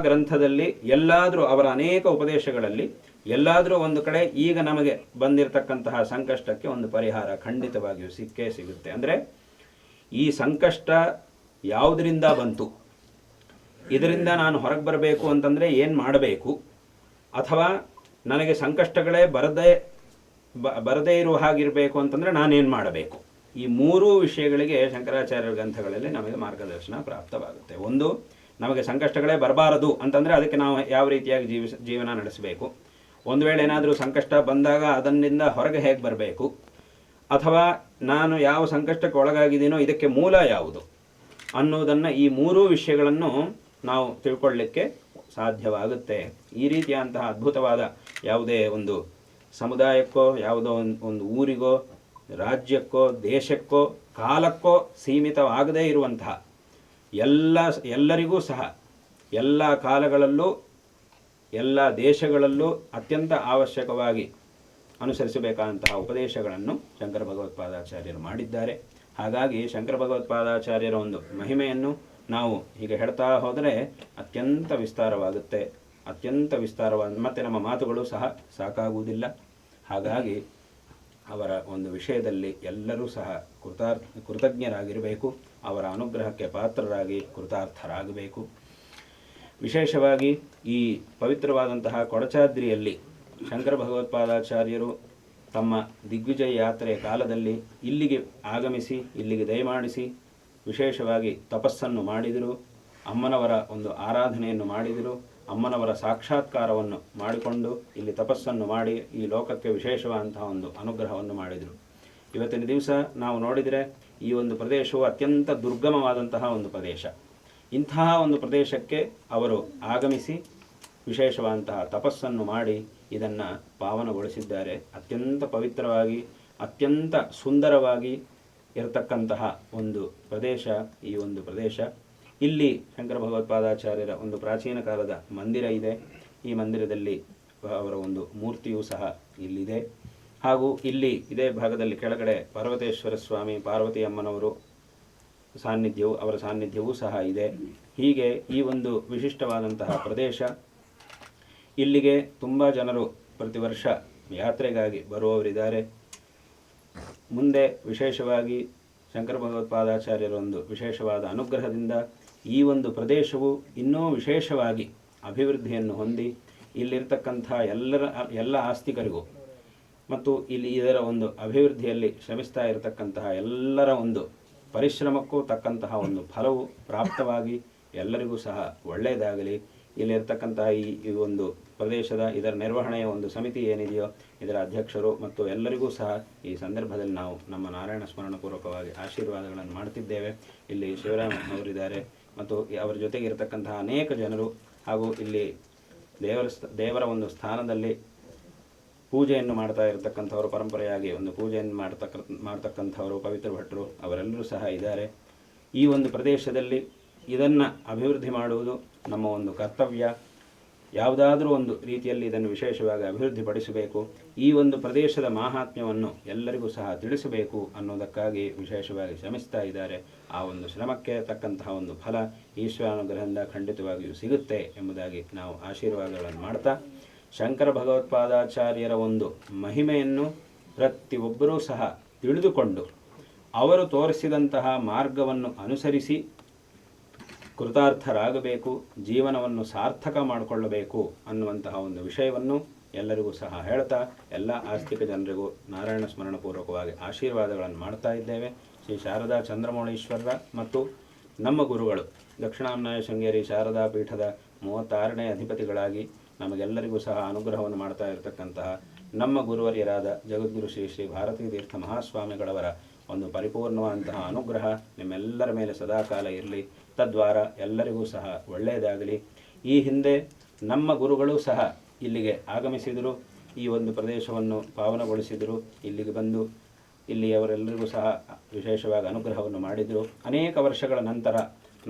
ಗ್ರಂಥದಲ್ಲಿ ಎಲ್ಲಾದರೂ ಅವರ ಅನೇಕ ಉಪದೇಶಗಳಲ್ಲಿ ಎಲ್ಲಾದರೂ ಒಂದು ಕಡೆ ಈಗ ನಮಗೆ ಬಂದಿರತಕ್ಕಂತಹ ಸಂಕಷ್ಟಕ್ಕೆ ಒಂದು ಪರಿಹಾರ ಖಂಡಿತವಾಗಿಯೂ ಸಿಕ್ಕೇ ಸಿಗುತ್ತೆ. ಅಂದರೆ ಈ ಸಂಕಷ್ಟ ಯಾವುದರಿಂದ ಬಂತು, ಇದರಿಂದ ನಾನು ಹೊರಗೆ ಬರಬೇಕು ಅಂತಂದರೆ ಏನು ಮಾಡಬೇಕು, ಅಥವಾ ನನಗೆ ಸಂಕಷ್ಟಗಳೇ ಬರದೇ ಇರುವ ಹಾಗಿರಬೇಕು ಅಂತಂದರೆ ನಾನೇನು ಮಾಡಬೇಕು, ಈ ಮೂರೂ ವಿಷಯಗಳಿಗೆ ಶಂಕರಾಚಾರ್ಯರ ಗ್ರಂಥಗಳಲ್ಲಿ ನಮಗೆ ಮಾರ್ಗದರ್ಶನ ಪ್ರಾಪ್ತವಾಗುತ್ತೆ. ಒಂದು, ನಮಗೆ ಸಂಕಷ್ಟಗಳೇ ಬರಬಾರದು ಅಂತಂದರೆ ಅದಕ್ಕೆ ನಾವು ಯಾವ ರೀತಿಯಾಗಿ ಜೀವನ ನಡೆಸಬೇಕು, ಒಂದು ವೇಳೆ ಏನಾದರೂ ಸಂಕಷ್ಟ ಬಂದಾಗ ಅದನ್ನಿಂದ ಹೊರಗೆ ಹೇಗೆ ಬರಬೇಕು, ಅಥವಾ ನಾನು ಯಾವ ಸಂಕಷ್ಟಕ್ಕೆ ಒಳಗಾಗಿದ್ದೀನೋ ಇದಕ್ಕೆ ಮೂಲ ಯಾವುದು ಅನ್ನೋದನ್ನು, ಈ ಮೂರೂ ವಿಷಯಗಳನ್ನು ನಾವು ತಿಳ್ಕೊಳ್ಳಿಕ್ಕೆ ಸಾಧ್ಯವಾಗುತ್ತೆ. ಈ ರೀತಿಯಾದಂತಹ ಅದ್ಭುತವಾದ ಯಾವುದೇ ಒಂದು ಸಮುದಾಯಕ್ಕೋ ಯಾವುದೋ ಒಂದು ಊರಿಗೋ ರಾಜ್ಯಕ್ಕೋ ದೇಶಕ್ಕೋ ಕಾಲಕ್ಕೋ ಸೀಮಿತವಾಗದೇ ಇರುವಂತಹ ಎಲ್ಲರಿಗೂ ಸಹ ಎಲ್ಲ ಕಾಲಗಳಲ್ಲೂ ಎಲ್ಲ ದೇಶಗಳಲ್ಲೂ ಅತ್ಯಂತ ಅವಶ್ಯಕವಾಗಿ ಅನುಸರಿಸಬೇಕಾದಂತಹ ಉಪದೇಶಗಳನ್ನು ಶಂಕರ ಭಗವತ್ಪಾದಾಚಾರ್ಯರು ಮಾಡಿದ್ದಾರೆ. ಹಾಗಾಗಿ ಶಂಕರ ಭಗವತ್ಪಾದಾಚಾರ್ಯರ ಒಂದು ಮಹಿಮೆಯನ್ನು ನಾವು ಹೀಗೆ ಹೇಳ್ತಾ ಹೋದರೆ ಅತ್ಯಂತ ವಿಸ್ತಾರವಾಗುತ್ತೆ, ಅತ್ಯಂತ ವಿಸ್ತಾರವಾದ, ಮತ್ತು ನಮ್ಮ ಮಾತುಗಳು ಸಹ ಸಾಕಾಗುವುದಿಲ್ಲ. ಹಾಗಾಗಿ ಅವರ ಒಂದು ವಿಷಯದಲ್ಲಿ ಎಲ್ಲರೂ ಸಹ ಕೃತಜ್ಞರಾಗಿರಬೇಕು, ಅವರ ಅನುಗ್ರಹಕ್ಕೆ ಪಾತ್ರರಾಗಿ ಕೃತಾರ್ಥರಾಗಬೇಕು. ವಿಶೇಷವಾಗಿ ಈ ಪವಿತ್ರವಾದಂತಹ ಕೊಡಚಾದ್ರಿಯಲ್ಲಿ ಶಂಕರ ಭಗವತ್ಪಾದಾಚಾರ್ಯರು ತಮ್ಮ ದಿಗ್ವಿಜಯ ಯಾತ್ರೆಯ ಕಾಲದಲ್ಲಿ ಇಲ್ಲಿಗೆ ಆಗಮಿಸಿ, ಇಲ್ಲಿಗೆ ದಯಮಾಡಿಸಿ ವಿಶೇಷವಾಗಿ ತಪಸ್ಸನ್ನು ಮಾಡಿದರು, ಅಮ್ಮನವರ ಒಂದು ಆರಾಧನೆಯನ್ನು ಮಾಡಿದರು, ಅಮ್ಮನವರ ಸಾಕ್ಷಾತ್ಕಾರವನ್ನು ಮಾಡಿಕೊಂಡು ಇಲ್ಲಿ ತಪಸ್ಸನ್ನು ಮಾಡಿ ಈ ಲೋಕಕ್ಕೆ ವಿಶೇಷವಾದಂತಹ ಒಂದು ಅನುಗ್ರಹವನ್ನು ಮಾಡಿದರು. ಇವತ್ತಿನ ದಿವಸ ನಾವು ನೋಡಿದರೆ ಈ ಒಂದು ಪ್ರದೇಶವು ಅತ್ಯಂತ ದುರ್ಗಮವಾದಂತಹ ಒಂದು ಪ್ರದೇಶ. ಇಂತಹ ಒಂದು ಪ್ರದೇಶಕ್ಕೆ ಅವರು ಆಗಮಿಸಿ ವಿಶೇಷವಾದಂತಹ ತಪಸ್ಸನ್ನು ಮಾಡಿ ಇದನ್ನು ಪಾವನಗೊಳಿಸಿದ್ದಾರೆ. ಅತ್ಯಂತ ಪವಿತ್ರವಾಗಿ ಅತ್ಯಂತ ಸುಂದರವಾಗಿ ಇರತಕ್ಕಂತಹ ಒಂದು ಪ್ರದೇಶ ಈ ಒಂದು ಪ್ರದೇಶ. ಇಲ್ಲಿ ಶಂಕರ ಭಗವತ್ಪಾದಾಚಾರ್ಯರ ಒಂದು ಪ್ರಾಚೀನ ಕಾಲದ ಮಂದಿರ ಇದೆ. ಈ ಮಂದಿರದಲ್ಲಿ ಅವರ ಒಂದು ಮೂರ್ತಿಯೂ ಸಹ ಇಲ್ಲಿದೆ. ಹಾಗೂ ಇಲ್ಲಿ ಇದೇ ಭಾಗದಲ್ಲಿ ಕೆಳಗಡೆ ಪರ್ವತೇಶ್ವರ ಸ್ವಾಮಿ, ಪಾರ್ವತಿ ಅಮ್ಮನವರು ಅವರ ಸಾನ್ನಿಧ್ಯವೂ ಸಹ ಇದೆ. ಹೀಗೆ ಈ ಒಂದು ವಿಶಿಷ್ಟವಾದಂತಹ ಪ್ರದೇಶ, ಇಲ್ಲಿಗೆ ತುಂಬ ಜನರು ಪ್ರತಿ ವರ್ಷ ಯಾತ್ರೆಗಾಗಿ ಬರುವವರಿದ್ದಾರೆ. ಮುಂದೆ ವಿಶೇಷವಾಗಿ ಶಂಕರ ಭಗವತ್ಪಾದಾಚಾರ್ಯರ ಒಂದು ವಿಶೇಷವಾದ ಅನುಗ್ರಹದಿಂದ ಈ ಒಂದು ಪ್ರದೇಶವು ಇನ್ನೂ ವಿಶೇಷವಾಗಿ ಅಭಿವೃದ್ಧಿಯನ್ನು ಹೊಂದಿ ಇಲ್ಲಿರ್ತಕ್ಕಂಥ ಎಲ್ಲ ಆಸ್ತಿಕರಿಗೂ ಮತ್ತು ಇದರ ಒಂದು ಅಭಿವೃದ್ಧಿಯಲ್ಲಿ ಶ್ರಮಿಸ್ತಾ ಇರತಕ್ಕಂತಹ ಎಲ್ಲರ ಒಂದು ಪರಿಶ್ರಮಕ್ಕೂ ತಕ್ಕಂತಹ ಒಂದು ಫಲವು ಪ್ರಾಪ್ತವಾಗಿ ಎಲ್ಲರಿಗೂ ಸಹ ಒಳ್ಳೆಯದಾಗಲಿ. ಇಲ್ಲಿರ್ತಕ್ಕಂತಹ ಈ ಒಂದು ಪ್ರದೇಶದ ಇದರ ನಿರ್ವಹಣೆಯ ಒಂದು ಸಮಿತಿ ಏನಿದೆಯೋ ಇದರ ಅಧ್ಯಕ್ಷರು ಮತ್ತು ಎಲ್ಲರಿಗೂ ಸಹ ಈ ಸಂದರ್ಭದಲ್ಲಿ ನಾವು ನಮ್ಮ ನಾರಾಯಣ ಸ್ಮರಣಪೂರ್ವಕವಾಗಿ ಆಶೀರ್ವಾದಗಳನ್ನು ಮಾಡ್ತಿದ್ದೇವೆ. ಇಲ್ಲಿ ಶಿವರಾಮ ಅವರಿದ್ದಾರೆ ಮತ್ತು ಅವರ ಜೊತೆಗೆ ಇರತಕ್ಕಂತಹ ಅನೇಕ ಜನರು, ಹಾಗೂ ಇಲ್ಲಿ ದೇವರ ಒಂದು ಸ್ಥಾನದಲ್ಲಿ ಪೂಜೆಯನ್ನು ಮಾಡ್ತಾ ಇರತಕ್ಕಂಥವರು, ಪರಂಪರೆಯಾಗಿ ಒಂದು ಪೂಜೆಯನ್ನು ಮಾಡ್ತಕ್ಕಂಥವರು ಪವಿತ್ರ ಭಟ್ರು ಅವರೆಲ್ಲರೂ ಸಹ ಇದ್ದಾರೆ. ಈ ಒಂದು ಪ್ರದೇಶದಲ್ಲಿ ಇದನ್ನು ಅಭಿವೃದ್ಧಿ ಮಾಡುವುದು ನಮ್ಮ ಒಂದು ಕರ್ತವ್ಯ. ಯಾವುದಾದ್ರೂ ಒಂದು ರೀತಿಯಲ್ಲಿ ಇದನ್ನು ವಿಶೇಷವಾಗಿ ಅಭಿವೃದ್ಧಿಪಡಿಸಬೇಕು. ಈ ಒಂದು ಪ್ರದೇಶದ ಮಾಹಾತ್ಮ್ಯವನ್ನು ಎಲ್ಲರಿಗೂ ಸಹ ತಿಳಿಸಬೇಕು ಅನ್ನೋದಕ್ಕಾಗಿ ವಿಶೇಷವಾಗಿ ಶ್ರಮಿಸ್ತಾ ಇದ್ದಾರೆ. ಆ ಒಂದು ಶ್ರಮಕ್ಕೆ ತಕ್ಕಂತಹ ಒಂದು ಫಲ ಈಶ್ವರಾನುಗ್ರಹದಿಂದ ಖಂಡಿತವಾಗಿಯೂ ಸಿಗುತ್ತೆ ಎಂಬುದಾಗಿ ನಾವು ಆಶೀರ್ವಾದಗಳನ್ನು ಮಾಡ್ತಾ, ಶಂಕರ ಭಗವತ್ಪಾದಾಚಾರ್ಯರ ಒಂದು ಮಹಿಮೆಯನ್ನು ಪ್ರತಿಯೊಬ್ಬರೂ ಸಹ ತಿಳಿದುಕೊಂಡು ಅವರು ತೋರಿಸಿದಂತಹ ಮಾರ್ಗವನ್ನು ಅನುಸರಿಸಿ ಕೃತಾರ್ಥರಾಗಬೇಕು, ಜೀವನವನ್ನು ಸಾರ್ಥಕ ಮಾಡಿಕೊಳ್ಳಬೇಕು ಅನ್ನುವಂತಹ ಒಂದು ವಿಷಯವನ್ನು ಎಲ್ಲರಿಗೂ ಸಹ ಹೇಳ್ತಾ, ಎಲ್ಲ ಆಸ್ತಿಕ ಜನರಿಗೂ ನಾರಾಯಣ ಸ್ಮರಣಪೂರ್ವಕವಾಗಿ ಆಶೀರ್ವಾದಗಳನ್ನು ಮಾಡ್ತಾ ಇದ್ದೇವೆ. ಶ್ರೀ ಶಾರದಾ ಚಂದ್ರಮೌಳೀಶ್ವರರ ಮತ್ತು ನಮ್ಮ ಗುರುಗಳು ದಕ್ಷಿಣಾಮ್ನಾಯ ಶೃಂಗೇರಿ ಶಾರದಾ ಪೀಠದ 36ನೇ ಅಧಿಪತಿಗಳಾಗಿ ನಮಗೆಲ್ಲರಿಗೂ ಸಹ ಅನುಗ್ರಹವನ್ನು ಮಾಡ್ತಾ ಇರತಕ್ಕಂತಹ ನಮ್ಮ ಗುರುವರ್ಯರಾದ ಜಗದ್ಗುರು ಶ್ರೀ ಶ್ರೀ ಭಾರತೀ ತೀರ್ಥ ಮಹಾಸ್ವಾಮಿಗಳವರ ಒಂದು ಪರಿಪೂರ್ಣವಾದಂತಹ ಅನುಗ್ರಹ ನಿಮ್ಮೆಲ್ಲರ ಮೇಲೆ ಸದಾಕಾಲ ಇರಲಿ. ತದ್ವಾರ ಎಲ್ಲರಿಗೂ ಸಹ ಒಳ್ಳೆಯದಾಗಲಿ. ಈ ಹಿಂದೆ ನಮ್ಮ ಗುರುಗಳು ಸಹ ಇಲ್ಲಿಗೆ ಆಗಮಿಸಿದರು, ಈ ಒಂದು ಪ್ರದೇಶವನ್ನು ಪಾವನಗೊಳಿಸಿದರು. ಇಲ್ಲಿಗೆ ಬಂದು ಇಲ್ಲಿಯವರೆಲ್ಲರಿಗೂ ಸಹ ವಿಶೇಷವಾಗಿ ಅನುಗ್ರಹವನ್ನು ಮಾಡಿದರು. ಅನೇಕ ವರ್ಷಗಳ ನಂತರ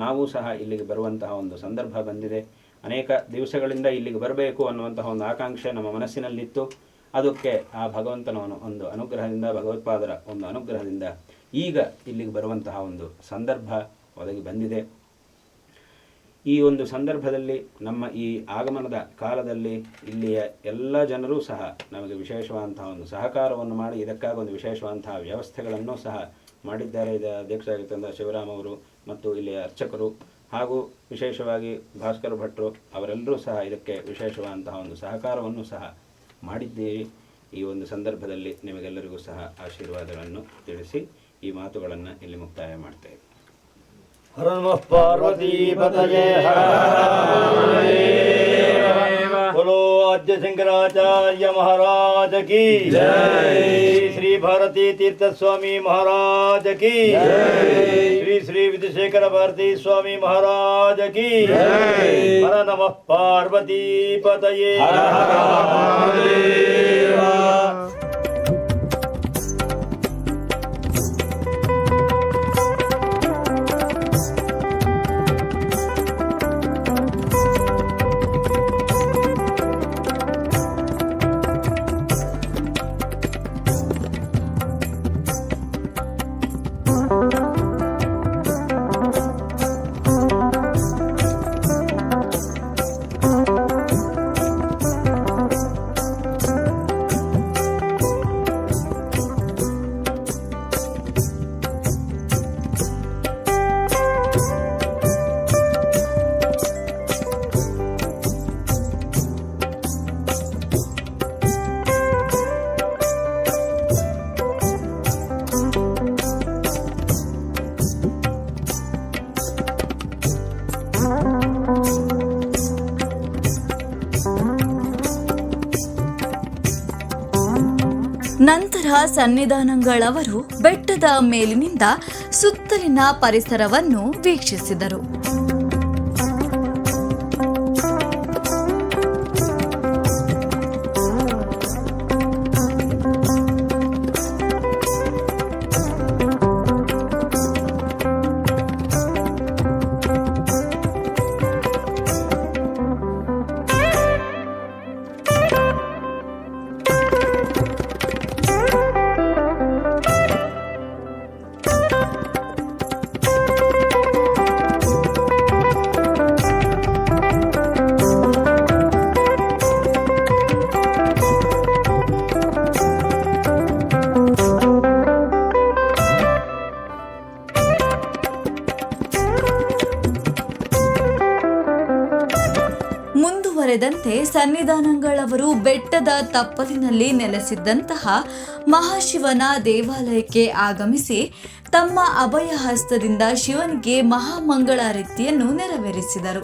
ನಾವು ಸಹ ಇಲ್ಲಿಗೆ ಬರುವಂತಹ ಒಂದು ಸಂದರ್ಭ ಬಂದಿದೆ. ಅನೇಕ ದಿವಸಗಳಿಂದ ಇಲ್ಲಿಗೆ ಬರಬೇಕು ಅನ್ನುವಂತಹ ಒಂದು ಆಕಾಂಕ್ಷೆ ನಮ್ಮ ಮನಸ್ಸಿನಲ್ಲಿತ್ತು. ಅದಕ್ಕೆ ಆ ಭಗವಂತನ ಒಂದು ಅನುಗ್ರಹದಿಂದ, ಭಗವತ್ಪಾದರ ಒಂದು ಅನುಗ್ರಹದಿಂದ ಈಗ ಇಲ್ಲಿಗೆ ಬರುವಂತಹ ಒಂದು ಸಂದರ್ಭ ಒದಗಿ ಬಂದಿದೆ. ಈ ಒಂದು ಸಂದರ್ಭದಲ್ಲಿ ನಮ್ಮ ಈ ಆಗಮನದ ಕಾಲದಲ್ಲಿ ಇಲ್ಲಿಯ ಎಲ್ಲ ಜನರೂ ಸಹ ನಮಗೆ ವಿಶೇಷವಾದಂತಹ ಒಂದು ಸಹಕಾರವನ್ನು ಮಾಡಿ ಇದಕ್ಕಾಗಿ ಒಂದು ವಿಶೇಷವಾದಂತಹ ವ್ಯವಸ್ಥೆಗಳನ್ನು ಸಹ ಮಾಡಿದ್ದಾರೆ. ಅಧ್ಯಕ್ಷರಾಗಿರ್ತಂಥ ಶಿವರಾಮ್ ಅವರು ಮತ್ತು ಇಲ್ಲಿಯ ಅರ್ಚಕರು ಹಾಗೂ ವಿಶೇಷವಾಗಿ ಭಾಸ್ಕರ್ ಭಟ್ರು ಅವರೆಲ್ಲರೂ ಸಹ ಇದಕ್ಕೆ ವಿಶೇಷವಾದಂತಹ ಒಂದು ಸಹಕಾರವನ್ನು ಸಹ ಮಾಡಿದ್ದೀರಿ. ಈ ಒಂದು ಸಂದರ್ಭದಲ್ಲಿ ನಿಮಗೆಲ್ಲರಿಗೂ ಸಹ ಆಶೀರ್ವಾದಗಳನ್ನು ತಿಳಿಸಿ ಈ ಮಾತುಗಳನ್ನು ಇಲ್ಲಿ ಮುಕ್ತಾಯ ಮಾಡ್ತೇವೆ. ಹರ ನಮಃ ಪಾರ್ವತಿ ಪತಯೇ ಹರ बोलो आद्य शंकराचार्य महाराज की जय। श्री भारती तीर्थ स्वामी महाराज की जय। श्री श्री विद्याशेखर भारती स्वामी महाराज की जय। हर नमः पार्वती पतये हर हर महादेव। ನಂತರ ಸನ್ನಿಧಾನಗಳವರು ಬೆಟ್ಟದ ಮೇಲಿನಿಂದ ಸುತ್ತಲಿನ ಪರಿಸರವನ್ನು ವೀಕ್ಷಿಸಿದರು. ಮುಂದುವರೆದಂತೆ ಸನ್ನಿಧಾನಗಳವರು ಬೆಟ್ಟದ ತಪ್ಪಲಿನಲ್ಲಿ ನೆಲೆಸಿದ್ದಂತಹ ಮಹಾಶಿವನ ದೇವಾಲಯಕ್ಕೆ ಆಗಮಿಸಿ ತಮ್ಮ ಅಭಯ ಹಸ್ತದಿಂದ ಶಿವನಿಗೆ ಮಹಾಮಂಗಳಾರತಿಯನ್ನು ನೆರವೇರಿಸಿದರು.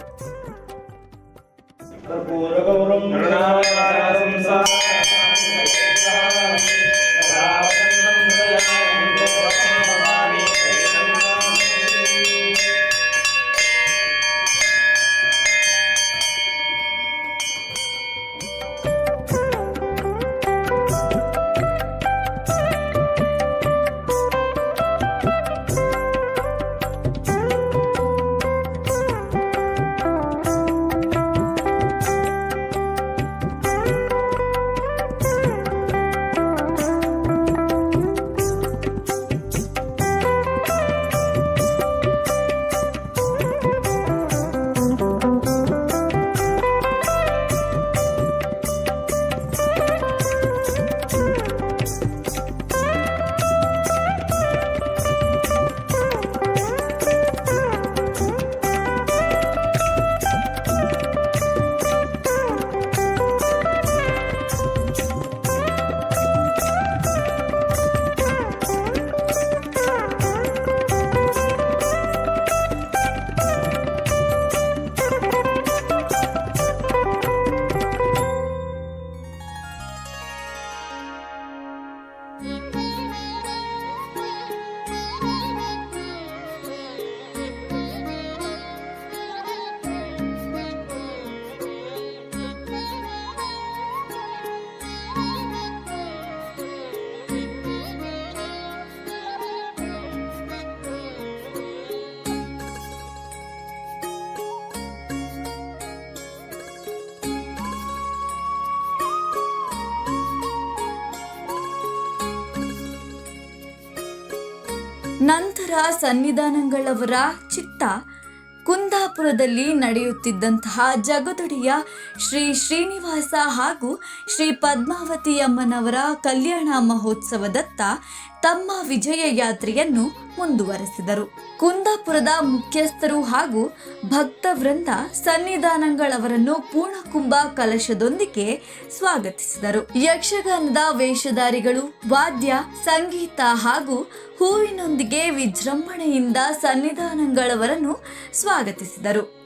ನಂತರ ಸನ್ನಿಧಾನಗಳವರ ಚಿತ್ತ ಕುಂದಾಪುರದಲ್ಲಿ ನಡೆಯುತ್ತಿದ್ದಂತಹ ಜಗದೊಡೆಯ ಶ್ರೀ ಶ್ರೀನಿವಾಸ ಹಾಗೂ ಶ್ರೀ ಪದ್ಮಾವತಿ ಅಮ್ಮನವರ ಕಲ್ಯಾಣ ಮಹೋತ್ಸವದತ್ತ ತಮ್ಮ ವಿಜಯ ಯಾತ್ರೆಯನ್ನು ಮುಂದುವರೆಸಿದರು. ಕುಂದಾಪುರದ ಮುಖ್ಯಸ್ಥರು ಹಾಗೂ ಭಕ್ತವೃಂದ ಸನ್ನಿಧಾನಗಳವರನ್ನು ಪೂರ್ಣಕುಂಭ ಕಲಶದೊಂದಿಗೆ ಸ್ವಾಗತಿಸಿದರು. ಯಕ್ಷಗಾನದ ವೇಷಧಾರಿಗಳು ವಾದ್ಯ ಸಂಗೀತ ಹಾಗೂ ಹೂವಿನೊಂದಿಗೆ ವಿಜೃಂಭಣೆಯಿಂದ ಸನ್ನಿಧಾನಗಳವರನ್ನು ಸ್ವಾಗತಿಸಿದರು.